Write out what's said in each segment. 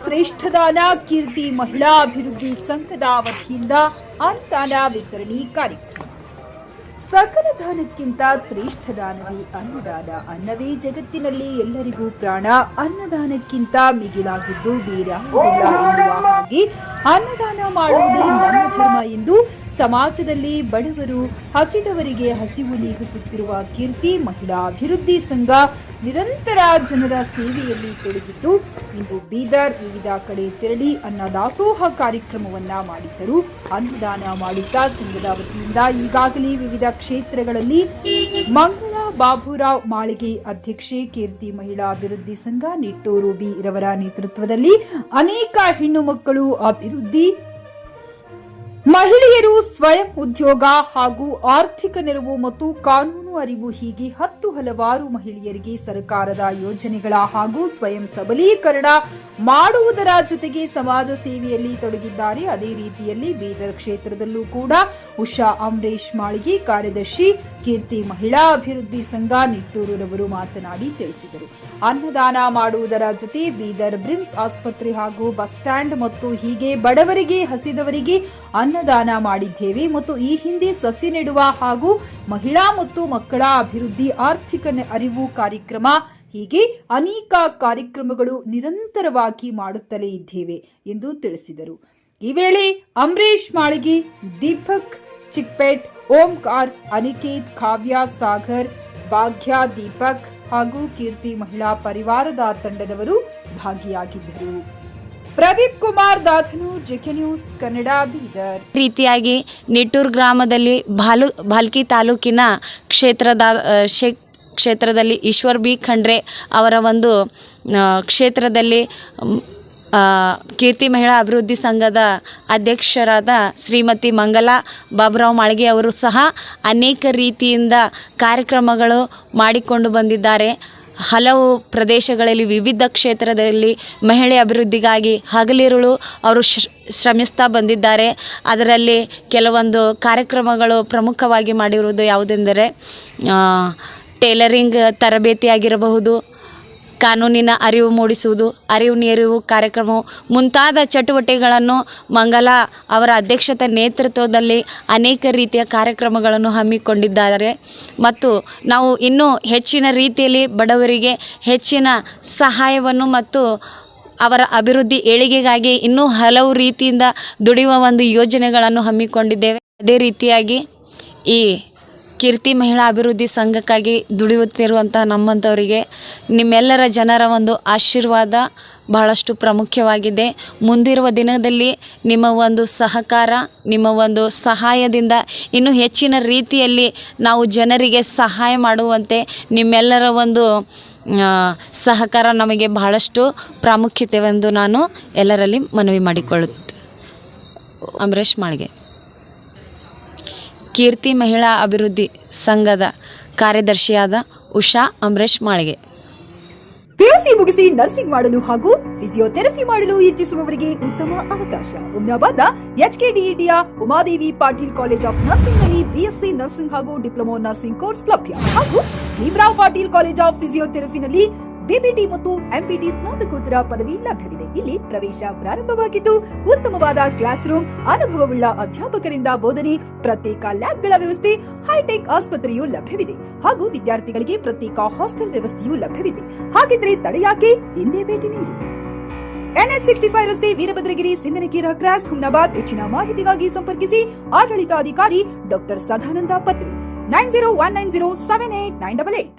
ಶ್ರೇಷ್ಠದಾನ ಕೀರ್ತಿ ಮಹಿಳಾ ಅಭಿವೃದ್ಧಿ ಸಂಘದ ವತಿಯಿಂದ ಅನ್ನದಾನ ವಿತರಣೆ ಕಾರ್ಯಕ್ರಮ. ಸಕಲ ದಾನಕ್ಕಿಂತ ಶ್ರೇಷ್ಠ ದಾನವೇ ಅನ್ನದಾನ. ಅನ್ನವೇ ಜಗತ್ತಿನಲ್ಲಿ ಎಲ್ಲರಿಗೂ ಪ್ರಾಣ. ಅನ್ನದಾನಕ್ಕಿಂತ ಮಿಗಿಲಾಗಿದ್ದು ಬೇರಾವುದಿಲ್ಲ ಎನ್ನುವ ಹಾಗೆ ಅನ್ನದಾನ ಮಾಡುವುದೇ ನಮ್ಮ ಧರ್ಮ ಎಂದು ಸಮಾಜದಲ್ಲಿ ಬಡವರು ಹಸಿದವರಿಗೆ ಹಸಿವು ನೀಗಿಸುತ್ತಿರುವ ಕೀರ್ತಿ ಮಹಿಳಾ ಅಭಿವೃದ್ಧಿ ಸಂಘ ನಿರಂತರ ಜನರ ಸೇವೆಯಲ್ಲಿ ತೊಡಗಿದ್ದು ಇಂದು ಬೀದರ್ ವಿವಿಧ ಕಡೆ ತೆರಳಿ ಅನ್ನದಾಸೋಹ ಕಾರ್ಯಕ್ರಮವನ್ನ ಮಾಡಿದ್ದರು. ಅನ್ನದಾನ ಮಾಡುತ್ತಾ ಸಂಘದ ವತಿಯಿಂದ ಈಗಾಗಲೇ ವಿವಿಧ ಕ್ಷೇತ್ರಗಳಲ್ಲಿ ಮಂಗಳಾ ಬಾಬುರಾವ್ ಮಾಳಿಗೆ ಅಧ್ಯಕ್ಷೆ ಕೀರ್ತಿ ಮಹಿಳಾ ಅಭಿವೃದ್ಧಿ ಸಂಘ ನಿಟ್ಟೂರು ಬಿ ರವರ ನೇತೃತ್ವದಲ್ಲಿ ಅನೇಕ ಹೆಣ್ಣು ಮಕ್ಕಳು ಅಭಿವೃದ್ಧಿ, ಮಹಿಳೆಯರು ಸ್ವಯಂ ಉದ್ಯೋಗ ಹಾಗೂ ಆರ್ಥಿಕ ನೆರವು ಮತ್ತು ಕಾನೂನು ಅರಿವು ಹೀಗೆ 10 ಹಲವಾರು ಮಹಿಳೆಯರಿಗೆ ಸರ್ಕಾರದ ಯೋಜನೆಗಳ ಹಾಗೂ ಸ್ವಯಂ ಸಬಲೀಕರಣ ಮಾಡುವುದರ ಜೊತೆಗೆ ಸಮಾಜ ಸೇವೆಯಲ್ಲಿ ತೊಡಗಿದ್ದಾರೆ. ಅದೇ ರೀತಿಯಲ್ಲಿ ಬೀದರ್ ಕ್ಷೇತ್ರದಲ್ಲೂ ಕೂಡ ಉಷಾ ಅಮರೇಶ್ ಮಾಳಿಗೆ ಕಾರ್ಯದರ್ಶಿ ಕೀರ್ತಿ ಮಹಿಳಾ ಅಭಿವೃದ್ಧಿ ಸಂಘ ನಿಟ್ಟೂರವರು ಮಾತನಾಡಿ ತಿಳಿಸಿದರು. ಅನ್ನದಾನ ಮಾಡುವುದರ ಜೊತೆ ಬೀದರ್ ಬ್ರಿಮ್ಸ್ ಆಸ್ಪತ್ರೆ ಹಾಗೂ ಬಸ್ ಸ್ಟ್ಯಾಂಡ್ ಮತ್ತು ಹೀಗೆ ಬಡವರಿಗೆ ಹಸಿದವರಿಗೆ ಅನ್ನದಾನ ಮಾಡಿದ್ದೇವೆ ಮತ್ತು ಈ ಹಿಂದೆ ಸಸಿ ನೆಡುವ ಹಾಗೂ ಮಹಿಳಾ ಮತ್ತು ಮಕ್ಕಳ ಅಭಿವೃದ್ಧಿ ಆರ್ಥಿಕ ಅರಿವು ಕಾರ್ಯಕ್ರಮ ಹೀಗೆ ಅನೇಕ ಕಾರ್ಯಕ್ರಮಗಳು ನಿರಂತರವಾಗಿ ಮಾಡುತ್ತಲೇ ಇದ್ದೇವೆ ಎಂದು ತಿಳಿಸಿದರು. ಈ ವೇಳೆ ಅಮರೇಶ್ ಮಾಳಿಗೆ, ದೀಪಕ್ ಚಿಕ್ಪೇಟ್, ಓಂಕಾರ್, ಅನಿಕೇತ್, ಕಾವ್ಯ, ಸಾಗರ್, ಭಾಗ್ಯ, ದೀಪಕ್ ಹಾಗೂ ಕೀರ್ತಿ ಮಹಿಳಾ ಪರಿವಾರದ ತಂಡದವರು ಭಾಗಿಯಾಗಿದ್ದರು. Pradeep Kumar Dadhanur, JK news Kannada, Bidar. ರೀತಿಯಾಗಿ ನಿಟ್ಟೂರು ಗ್ರಾಮದಲ್ಲಿ ಭಾಲ್ಕಿ ತಾಲೂಕಿನ ಕ್ಷೇತ್ರದಲ್ಲಿ ಈಶ್ವರ್ ಬಿ ಖಂಡ್ರೆ ಅವರ ಒಂದು ಕ್ಷೇತ್ರದಲ್ಲಿ ಕೀರ್ತಿ ಮಹಿಳಾ ಅಭಿವೃದ್ಧಿ ಸಂಘದ ಅಧ್ಯಕ್ಷರಾದ ಶ್ರೀಮತಿ ಮಂಗಲಾ ಬಾಬುರಾವ್ ಮಾಳಿಗೆ ಅವರು ಸಹ ಅನೇಕ ರೀತಿಯಿಂದ ಕಾರ್ಯಕ್ರಮಗಳು ಮಾಡಿಕೊಂಡು ಬಂದಿದ್ದಾರೆ. ಹಲವು ಪ್ರದೇಶಗಳಲ್ಲಿ ವಿವಿಧ ಕ್ಷೇತ್ರದಲ್ಲಿ ಮಹಿಳೆ ಅಭಿವೃದ್ಧಿಗಾಗಿ ಹಗಲಿರುಳು ಅವರು ಶ್ರಮಿಸ್ತಾ ಬಂದಿದ್ದಾರೆ. ಅದರಲ್ಲಿ ಕೆಲವೊಂದು ಕಾರ್ಯಕ್ರಮಗಳು ಪ್ರಮುಖವಾಗಿ ಮಾಡಿರುವುದು ಯಾವುದೆಂದರೆ ಟೇಲರಿಂಗ್ ತರಬೇತಿಯಾಗಿರಬಹುದು, ಕಾನೂನಿನ ಅರಿವು ಮೂಡಿಸುವುದು, ಅರಿವು ನೆರವು ಕಾರ್ಯಕ್ರಮ ಮುಂತಾದ ಚಟುವಟಿಕೆಗಳನ್ನು ಮಂಗಲಾ ಅವರ ಅಧ್ಯಕ್ಷತೆ ನೇತೃತ್ವದಲ್ಲಿ ಅನೇಕ ರೀತಿಯ ಕಾರ್ಯಕ್ರಮಗಳನ್ನು ಹಮ್ಮಿಕೊಂಡಿದ್ದಾರೆ. ಮತ್ತು ನಾವು ಇನ್ನೂ ಹೆಚ್ಚಿನ ರೀತಿಯಲ್ಲಿ ಬಡವರಿಗೆ ಹೆಚ್ಚಿನ ಸಹಾಯವನ್ನು ಮತ್ತು ಅವರ ಅಭಿವೃದ್ಧಿ ಏಳಿಗೆಗಾಗಿ ಇನ್ನೂ ಹಲವು ರೀತಿಯಿಂದ ದುಡಿಯುವ ಒಂದು ಯೋಜನೆಗಳನ್ನು ಹಮ್ಮಿಕೊಂಡಿದ್ದೇವೆ. ಅದೇ ರೀತಿಯಾಗಿ ಈ ಕೀರ್ತಿ ಮಹಿಳಾ ಅಭಿವೃದ್ಧಿ ಸಂಘಕ್ಕಾಗಿ ದುಡಿಯುತ್ತಿರುವಂಥ ನಮ್ಮಂಥವರಿಗೆ ನಿಮ್ಮೆಲ್ಲರ ಜನರ ಒಂದು ಆಶೀರ್ವಾದ ಬಹಳಷ್ಟು ಪ್ರಾಮುಖ್ಯವಾಗಿದೆ. ಮುಂದಿರುವ ದಿನದಲ್ಲಿ ನಿಮ್ಮ ಒಂದು ಸಹಕಾರ, ನಿಮ್ಮ ಒಂದು ಸಹಾಯದಿಂದ ಇನ್ನೂ ಹೆಚ್ಚಿನ ರೀತಿಯಲ್ಲಿ ನಾವು ಜನರಿಗೆ ಸಹಾಯ ಮಾಡುವಂತೆ ನಿಮ್ಮೆಲ್ಲರ ಒಂದು ಸಹಕಾರ ನಮಗೆ ಬಹಳಷ್ಟು ಪ್ರಾಮುಖ್ಯತೆವೆಂದು ನಾನು ಎಲ್ಲರಲ್ಲಿ ಮನವಿ ಮಾಡಿಕೊಳ್ಳುತ್ತೇನೆ. ಅಮರೇಶ್ ಮಾಳಿಗೆ, ಕೀರ್ತಿ ಮಹಿಳಾ ಅಭಿವೃದ್ಧಿ ಸಂಘದ ಕಾರ್ಯದರ್ಶಿಯಾದ ಉಷಾ ಅಮರೇಶ್ ಮಾಳಿಗೆ. ಪಿಯುಸಿ ಮುಗಿಸಿ ನರ್ಸಿಂಗ್ ಮಾಡಲು ಹಾಗೂ ಫಿಸಿಯೋಥೆರಪಿ ಮಾಡಲು ಇಚ್ಛಿಸುವವರಿಗೆ ಉತ್ತಮ ಅವಕಾಶ. ಹುಮ್ನಾಬಾದ್ನ HKDETಯ Umadevi Patil college of nursing ನಲ್ಲಿ BSc ನರ್ಸಿಂಗ್ ಹಾಗೂ ಡಿಪ್ಲೊಮಾ ನರ್ಸಿಂಗ್ ಕೋರ್ಸ್ ಲಭ್ಯ ಹಾಗೂ ಭೀಮರಾವ್ ಪಾಟೀಲ್ ಕಾಲೇಜ್ ಆಫ್ ಫಿಸಿಯೋಥೆರಪಿನಲ್ಲಿ BPT ಮತ್ತು MPT ಸ್ನಾತಕೋತ್ತರ ಪದವಿ ಲಭ್ಯವಿದೆ. ಇಲ್ಲಿ ಪ್ರವೇಶ ಪ್ರಾರಂಭವಾಗಿದ್ದು ಉತ್ತಮವಾದ ಕ್ಲಾಸ್ ರೂಮ್, ಅನುಭವವುಳ್ಳ ಅಧ್ಯಾಪಕರಿಂದ ಬೋಧನೆ, ಪ್ರತ್ಯೇಕ ಲ್ಯಾಬ್ಗಳ ವ್ಯವಸ್ಥೆ, ಹೈಟೆಕ್ ಆಸ್ಪತ್ರೆಯೂ ಲಭ್ಯವಿದೆ ಹಾಗೂ ವಿದ್ಯಾರ್ಥಿಗಳಿಗೆ ಪ್ರತ್ಯೇಕ ಹಾಸ್ಟೆಲ್ ವ್ಯವಸ್ಥೆಯೂ ಲಭ್ಯವಿದೆ. ಹಾಗಿದ್ರೆ ತಡೆಯಾಕೆ, ಹಿಂದೆ ಭೇಟಿ ನೀಡಿ. NH65 ರಸ್ತೆ, ವೀರಭದ್ರಗಿರಿ, ಸಿಂಗನಕೀರ ಕ್ರಾಸ್, ಹುಮ್ನಾಬಾದ್. ಹೆಚ್ಚಿನ ಮಾಹಿತಿಗಾಗಿ ಸಂಪರ್ಕಿಸಿ ಆಡಳಿತಾಧಿಕಾರಿ ಡಾಕ್ಟರ್ ಸದಾನಂದ ಪತ್ರಿ 9019078988.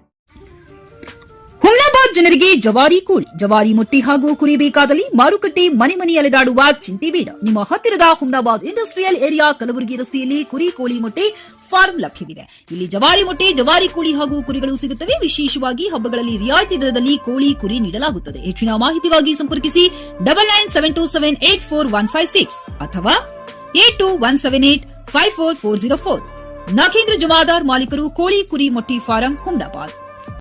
ಹುಮ್ನಾಬಾದ್ ಜನರಿಗೆ ಜವಾರಿ ಕೋಳಿ, ಜವಾರಿ ಮೊಟ್ಟೆ ಹಾಗೂ ಕುರಿ ಬೇಕಾದಲ್ಲಿ ಮಾರುಕಟ್ಟೆ ಮನೆ ಅಲೆದಾಡುವ ಚಿಂತೆ ಬೇಡ. ನಿಮ್ಮ ಹತ್ತಿರದ ಹುಮ್ನಾಬಾದ್ ಇಂಡಸ್ಟ್ರಿಯಲ್ ಏರಿಯಾ ಕಲಬುರಗಿ ರಸ್ತೆಯಲ್ಲಿ ಕುರಿ ಕೋಳಿ ಮೊಟ್ಟೆ ಫಾರ್ಮ್ ಲಭ್ಯವಿದೆ. ಇಲ್ಲಿ ಜವಾರಿ ಮೊಟ್ಟೆ, ಜವಾರಿ ಕೋಳಿ ಹಾಗೂ ಕುರಿಗಳು ಸಿಗುತ್ತವೆ. ವಿಶೇಷವಾಗಿ ಹಬ್ಬಗಳಲ್ಲಿ ರಿಯಾಯಿತಿ ದರದಲ್ಲಿ ಕೋಳಿ, ಕುರಿ ನೀಡಲಾಗುತ್ತದೆ. ಹೆಚ್ಚಿನ ಮಾಹಿತಿಗಾಗಿ ಸಂಪರ್ಕಿಸಿ 9972784156 ಅಥವಾ 8217854404. ನಾಗೇಂದ್ರ ಜಮಾದಾರ್, ಮಾಲೀಕರು, ಕೋಳಿ ಕುರಿ ಮೊಟ್ಟೆ ಫಾರಂ, ಹುಮ್ನಾಬಾದ್.